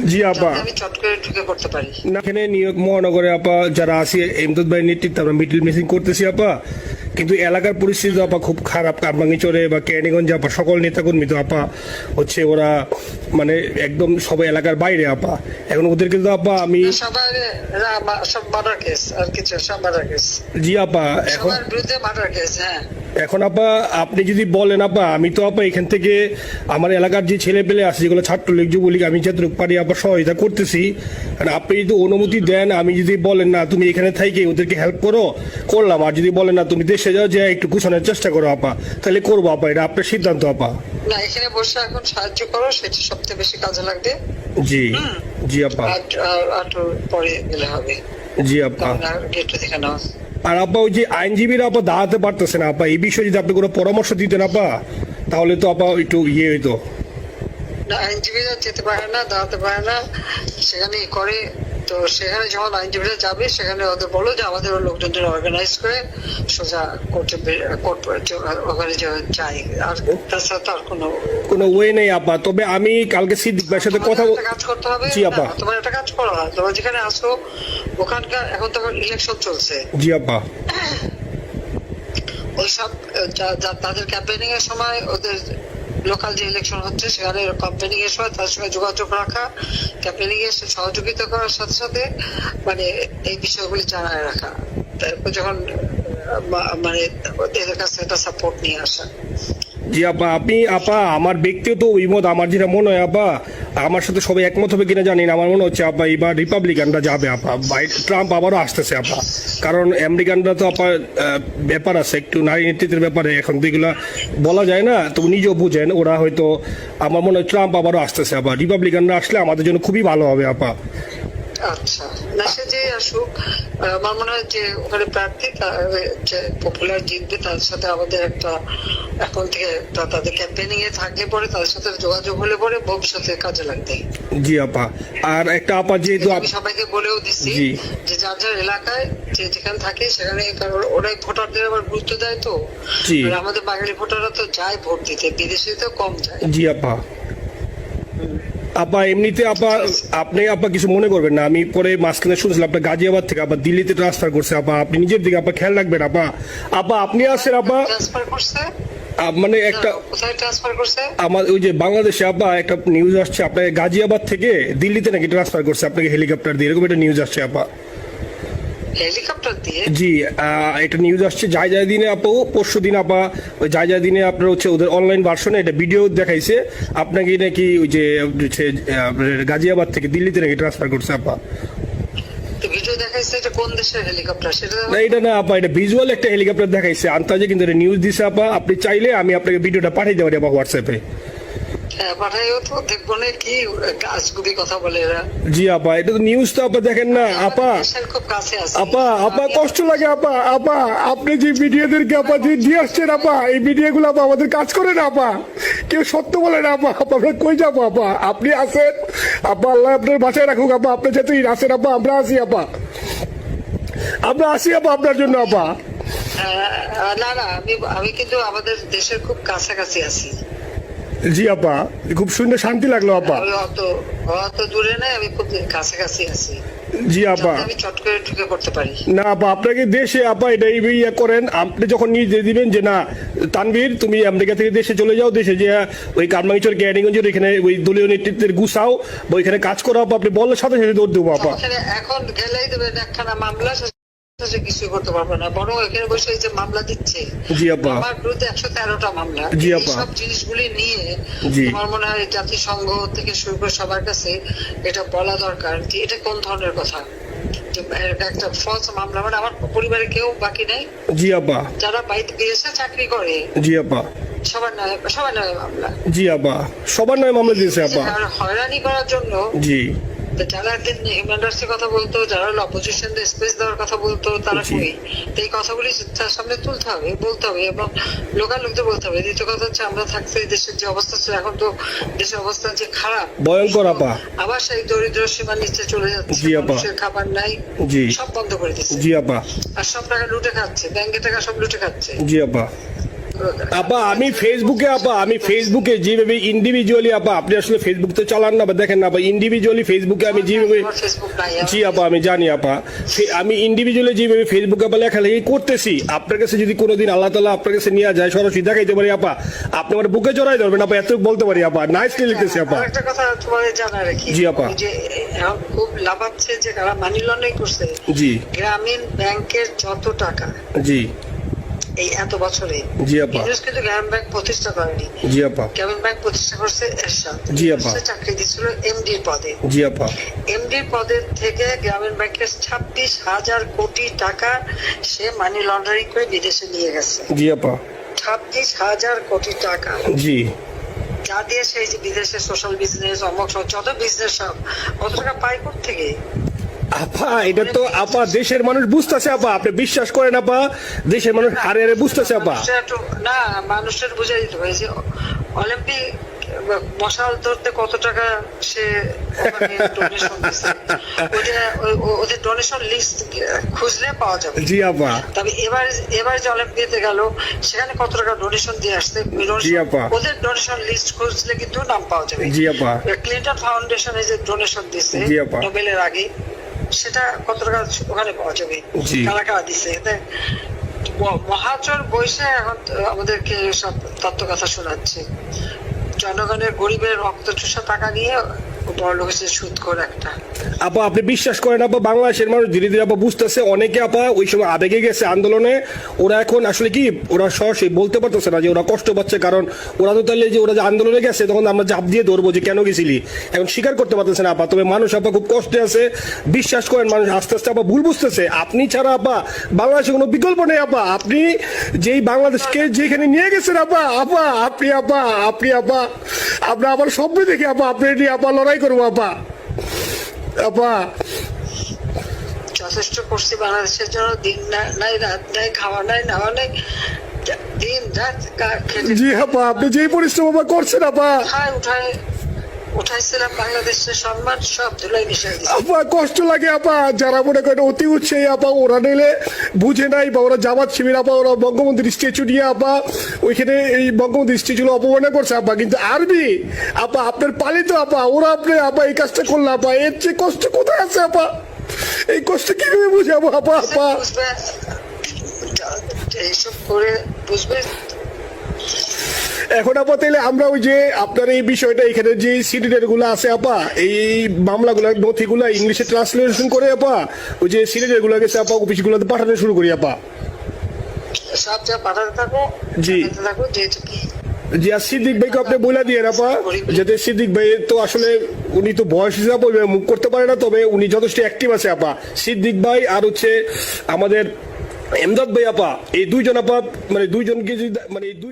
জি আপা, এখানে new York মহানগরে আপা যারা আছি এমদাদ ভাই নেতৃত্বে আমরা মিডিল মিসিং করতেছি আপা, কিন্তু এলাকার পরিস্থিতি আপা খুব খারাপ। কারমাঙ্গিচরে বা কেরানীগঞ্জে আপা সকল নেতাকর্মী তো আপা হচ্ছে ওরা মানে একদম সবাই এলাকার বাইরে আপা। এখন ওদেরকে তো আপা আমি জি আপা এখন আপা আপনি যদি বলেন আপা, আমি তো আপা এখান থেকে আমার এলাকার যে ছেলে পেলে আছে যেগুলো ছাত্রলীগ যুবলীগ আমি যতটুকু পারি আপা সহায়তা করতেছি। আর আপনি যদি অনুমতি দেন, আমি যদি বলেন না তুমি এখানে থাইকে ওদেরকে হেল্প করো, করলাম। আর যদি বলেন না তুমি দেশে যাও, যে একটু গুছানোর চেষ্টা করো আপা, তাহলে করবো আপা। এটা আপনার সিদ্ধান্ত আপা। না, এখানে বসে এখন সাহায্য করো, সেটা সবচেয়ে বেশি কাজে লাগবে। জি জি আপা, আর পরে গেলে হবে। জি আপা। গেটটা দেখে নাও। আর আপা ওই যে আইনজীবীরা আপা দাঁড়াতে পারতেছে না আপা, এই বিষয়ে যদি আপনি কোনো পরামর্শ দিতেন আপা, তাহলে তো আপা একটু ইয়ে হইতো। না, আইনজীবীরা যেতে পারে না, দাঁড়াতে পারে না, সেখানে করে। তো সেখানে যখন আইনজীবীরা যাবে, সেখানে ওদের বলো যে আমাদের লোকজনদের অর্গানাইজ করে সোজা কোর্টে ওখানে যাই। আর তাছাড়া তো আর কোনো ওয়ে নেই আপা। তবে আমি কালকে সিদ্দিক ভাইয়ের সাথে কথা কাজ করতে হবে। জি আপা। তোমার একটা কাজ করো, তোমরা যেখানে আসো ওখানকার এখন তো ইলেকশন চলছে। জি আপা। ওইসব তাদের ক্যাম্পেইনিং এর সময় ওদের লোকাল যে ইলেকশন হচ্ছে সেখানে ক্যাম্পেইনিং এর সময় তার সঙ্গে যোগাযোগ রাখা, ক্যাম্পেইনিং এর সহযোগিতা করার সাথে সাথে মানে এই বিষয়গুলি জানায় রাখা, তারপর যখন মানে এদের কাছে একটা সাপোর্ট নিয়ে আসা। জি আপা, আপনি আপা আমার ব্যক্তিগত অভিমত, আমার যেটা মনে হয় আপা, আমার সাথে সবাই একমত হবে কিনা জানি না, আমার মনে হচ্ছে আপা এবার রিপাবলিকানরা যাবে আপা। ট্রাম্প আবারও আসতেছে আপা, কারণ আমেরিকানরা তো আপা ব্যাপার আছে একটু নারী নেতৃত্বের ব্যাপারে, এখন তো এগুলো বলা যায় না, তো নিজেও বুঝেন ওরা হয়তো। আমার মনে হয় ট্রাম্প আবারও আসতেছে আপা, রিপাবলিকানরা আসলে আমাদের জন্য খুবই ভালো হবে আপা। আচ্ছা, না সে যে আসুক, আমার মনে হয় যে ওখানে প্রার্থী যে পপুলার জিতবে, তার সাথে আমাদের একটা এখন থেকে তাদের ক্যাম্পেইনিং এ থাকলে পরে তাদের সাথে যোগাযোগ হলে পরে ভবিষ্যতে কাজে লাগবে। জি আপা। আর একটা আপা যেহেতু আমি সবাইকে বলেও দিচ্ছি যে যার যার এলাকায় যে যেখানে থাকে সেখানে, কারণ ওরাই ভোটারদের আবার গুরুত্ব দেয়। তো আমাদের বাঙালি ভোটাররা তো যায় ভোট দিতে, বিদেশে তো কম যায়। জি আপা। আপা এমনিতে আপা আপনি আপা কিছু মনে করবেন না, আমি পরে মাঝখানে শুনছিলাম আপনার গাজিয়াবাদ থেকে আবার দিল্লিতে ট্রান্সফার করছে আপা, আপনি নিজের দিকে আপা খেয়াল রাখবেন আপা। আপা আপনি আসেন আপা, ট্রান্সফার করছে মানে একটা কোথায় ট্রান্সফার করছে আমার ওই যে বাংলাদেশে আপা একটা নিউজ আসছে আপনাকে গাজিয়াবাদ থেকে দিল্লিতে নাকি ট্রান্সফার করছে আপনাকে হেলিকপ্টার দিয়ে, এরকম একটা নিউজ আসছে আপা। হেলিকপ্টার দিয়ে? জি, এটা নিউজ আসছে যায় দিনে আপু, পরশু দিন আপা ওই যায় দিনে আপনার হচ্ছে ওদের অনলাইন ভার্সনে এটা ভিডিও দেখাইছে আপনাকে নাকি ওই যে গাজিয়াবাদ থেকে দিল্লিতে নাকি ট্রান্সফার করছে আপা। ভিডিও দেখাইছে, এটা কোন দেশের হেলিকপ্টার সেটা? না এটা না আপা, এটা ভিজুয়াল একটা হেলিকপ্টার দেখাইছে আন্তাজে, কিন্তু এটা নিউজ দিছে আপা। আপনি চাইলে আমি আপনাকে ভিডিওটা পাঠিয়ে দেবো আপা হোয়াটসঅ্যাপে। পাঠাইও তো, দেখবো না কি গাছগুলি কথা বলে এরা। জি আপা, এটা তো নিউজ তো আপা, দেখেন না আপা। খুব কাছে আছে আপা, আপা কষ্ট লাগে আপা। আপা আপনি যে ভিডিওদেরকে আপা যে দিয়ে আসছেন আপা, এই ভিডিওগুলো আপা আমাদের কাজ করে না আপা, কেউ সত্য বলে না আপা। আপা আমরা কই যাবো আপা, আপনি আসেন আপা, আল্লাহ আপনার বাসায় রাখুক আপা, আপনি যেতেই আসেন আপা, আমরা আসি আপা, আমরা আসি আপা আপনার জন্য আপা। না না, আমি কিন্তু আমাদের দেশের খুব কাছাকাছি আছি। জি আপা, খুব শুনে শান্তি লাগলো আপা। অত দূরে নাই, আমি খুব কাছাকাছি আছি। জি আপা, আমি চট করে ঢুকে পড়তে পারি না আপা। আপনাকে দেশে আপা এটা ইয়ে করেন, আপনি যখন নিজে দিবেন যে না তানভীর তুমি আমেরিকা থেকে দেশে চলে যাও, দেশে যে ওই কারমাঙ্গিচর কেরানীগঞ্জের এখানে ওই দলীয় নেতৃত্বের গুছাও বা ওইখানে কাজ করো আপা, আপনি বললে সাথে সাথে দৌড় দেবো আপা। এখন গেলেই দেবেন একখানা মামলা, কিছু করতে পারবো না, বরং এখানে বসে যে মামলা দিচ্ছে। জি আপা, আমার বিরুদ্ধে 113টা মামলা। জি আপা, সব জিনিসগুলি নিয়ে আমার মনে হয় জাতিসংঘ থেকে শুরু করে সবার কাছে এটা বলা দরকার যে এটা কোন ধরনের কথা। একটা ফলস মামলা, মানে আমার পরিবারে কেউ বাকি নেই। জি আপা, যারা বাইরে বিদেশে চাকরি করে জি আপা, সবার নয় মামলা। জি আপা, সবার নয় মামলা দিয়েছে আপা। হয়রানি করার জন্য জি, যারা একদিন হিউম্যান রাইটসের কথা বলতো, যারা অপোজিশন স্পেস দেওয়ার কথা বলতো, তারা কই? এই কথাগুলি তার সামনে তুলতে হবে, বলতে হবে, এবং লোকাল লোকদের বলতে হবে। দ্বিতীয় কথা হচ্ছে আমরা থাকতে দেশের যে অবস্থা ছিল, এখন তো দেশের অবস্থা যে খারাপ, ভয়ঙ্কর আপা। আবার সেই দরিদ্র সীমার নিচে চলে যাচ্ছে, মানুষের খাবার নাই, সব বন্ধ করে দিচ্ছে। জি আপা, আর সব টাকা লুটে খাচ্ছে, ব্যাংকের টাকা সব লুটে খাচ্ছে। জি আপা। আপা আমি ফেসবুকে যেভাবে ইন্ডিভিজুয়ালি আপা আপনি আসলে ফেসবুক তো চালান না বা দেখেন না, ইন্ডিভিজুয়ালি ফেসবুকে আমি যেভাবে ফেসবুক নাই জি আপা আমি জানি আপা, আমি ইন্ডিভিজুয়ালি যেভাবে ফেসবুকে আপা লেখালেখি করতেছি, আপনার কাছে যদি কোনোদিন আল্লাহ তাআলা আপনার কাছে নিয়ে যায় সরাসরি দেখাইতে পারি আপা, আপনি আমার বুকে জড়াই ধরবেন আপা, এত বলতে পারি আপা, নাইসলি লিখতেছি আপা। একটা কথা তোমার জানা রাখি, জি আপা। যে এখন খুব লাভাচ্ছে যে কারা মানি লন্ডারিং করছে, জি গ্রামীণ ব্যাংকের যত টাকা জি এই এত বছরে জি আপা। ইউনুস কিন্তু গ্রামীণ ব্যাংক প্রতিষ্ঠা করেনি, জি আপা। গ্রামীণ ব্যাংক প্রতিষ্ঠা করছে এরশাদ। জি আপা। সে চাকরি দিচ্ছিল এমডির পদে, জি আপা। এমডির পদের থেকে গ্রামীণ ব্যাংকের 26,000 কোটি টাকা সে মানি লন্ডারিং করে বিদেশে নিয়ে গেছে। জি আপা। 26,000 কোটি টাকা, জি যা দিয়ে সেই যে বিদেশে সোশ্যাল বিজনেস অমক যত বিজনেস সব কত টাকা পায় থেকে। আপা এটা তো আপা দেশের মানুষ বুঝতেছে আপা, আপনি বিশ্বাস করেন আপা, দেশের মানুষ হারে হারে বুঝতেছে আপা। না মানুষের বুঝে দিতে হবে যে অলিম্পিক মশাল ধরতে কত টাকা সে ডোনেশন দিচ্ছে, ওদের ডোনেশন লিস্ট খুঁজলে পাওয়া যাবে। জি আপা। তবে এবার যে অলিম্পিয়াতে গেল সেখানে কত টাকা ডোনেশন দিয়ে আসছে, জি আপা। ওদের ডোনেশন লিস্ট খুঁজলে কিন্তু নাম পাওয়া যাবে। জি আপা। ক্লিন্টন ফাউন্ডেশনে যে ডোনেশন দিচ্ছে জি আপা। নোবেলের আগে, সেটা কত টাকা ওখানে পাওয়া যাবে, জি। কারা কারা দিচ্ছে। মহাচর বৈশে এখন আমাদেরকে সব তত্ত্ব কথা শোনাচ্ছে, জনগণের গরিবের রক্ত চুষা টাকা নিয়ে বড় লোক হচ্ছে সুদখোর একটা। আপা আপনি বিশ্বাস করেন আপা, বাংলাদেশের মানুষ ধীরে ধীরে আপা বুঝতেছে, অনেকে আপা ওই সময় আবেগে গেছে আন্দোলনে, ওরা এখন আসলে কি ওরা সরাসরি বলতে পারতেছে না যে ওরা কষ্ট পাচ্ছে, কারণ ওরা তো তাহলে যে ওরা যে আন্দোলনে গেছে তখন আমরা চাপ দিয়ে ধরবো যে কেন গেছিলি, এখন স্বীকার করতে পারতেছে না আপা। তবে মানুষ আপা খুব কষ্টে আছে, বিশ্বাস করেন মানুষ আস্তে আস্তে আপা ভুল বুঝতেছে, আপনি ছাড়া আপা বাংলাদেশে কোনো বিকল্প নেই আপা, আপনি যেই বাংলাদেশকে যেখানে নিয়ে গেছেন আপা, আপনি আবার স্বপ্ন দেখে আপা আপনি নিয়ে আপা লড়াই করবো আপা। আপা যথেষ্ট করছি বাংলাদেশের জন্য, দিন নাই রাত নাই, খাওয়া নাই নাওয়া নাই, দিন রাত খেটে জি আপা, আপনি যেই পরিশ্রম আপা করছেন আপা, উঠাইছিলাম বাংলাদেশের সম্মান সব ধুলাই মিশাই দিচ্ছে। আপা কষ্ট লাগে আপা, যারা মনে করেন অতি উৎসাহী আপা, ওরা নিলে বুঝে নাই বা ওরা জামাত শিবির আপা, ওরা বঙ্গবন্ধুর স্ট্যাচু নিয়ে আপা ওইখানে এই বঙ্গবন্ধুর স্ট্যাচু অপমানে করছে আপা, কিন্তু আরবি আপা আপনার পালিত আপা, ওরা আপনি আপা এই কাজটা করলে আপা, এর চেয়ে কষ্ট কোথায় আছে আপা, এই কষ্ট কিভাবে বুঝাবো আপা? বুঝবে এইসব করে বুঝবে। এখন আপা তাইলে আমরা ওই যে আপনার এই বিষয়টা এখানে যে সিডিডের গুলো আছে আপা, এই মামলাগুলো নথিগুলো ইংলিশে ট্রান্সলেশন করে আপা ওই যে সিডিডের গুলো গেছে আপা অফিসগুলোতে পাঠানো শুরু করি আপা। সব যা পাঠাতে থাকো, জি। থাকো যেহেতু কি জি, আর সিদ্দিক ভাইকে আপনি বলে দিয়ে আপা, যাতে সিদ্দিক ভাই তো আসলে উনি তো বয়স হিসাবে মুখ করতে পারে না, তবে উনি যথেষ্ট অ্যাক্টিভ আছে আপা, সিদ্দিক ভাই আর হচ্ছে আমাদের এমদাদ ভাই আপা, এই দুইজন আপা মানে দুইজনকে যদি মানে এই দুই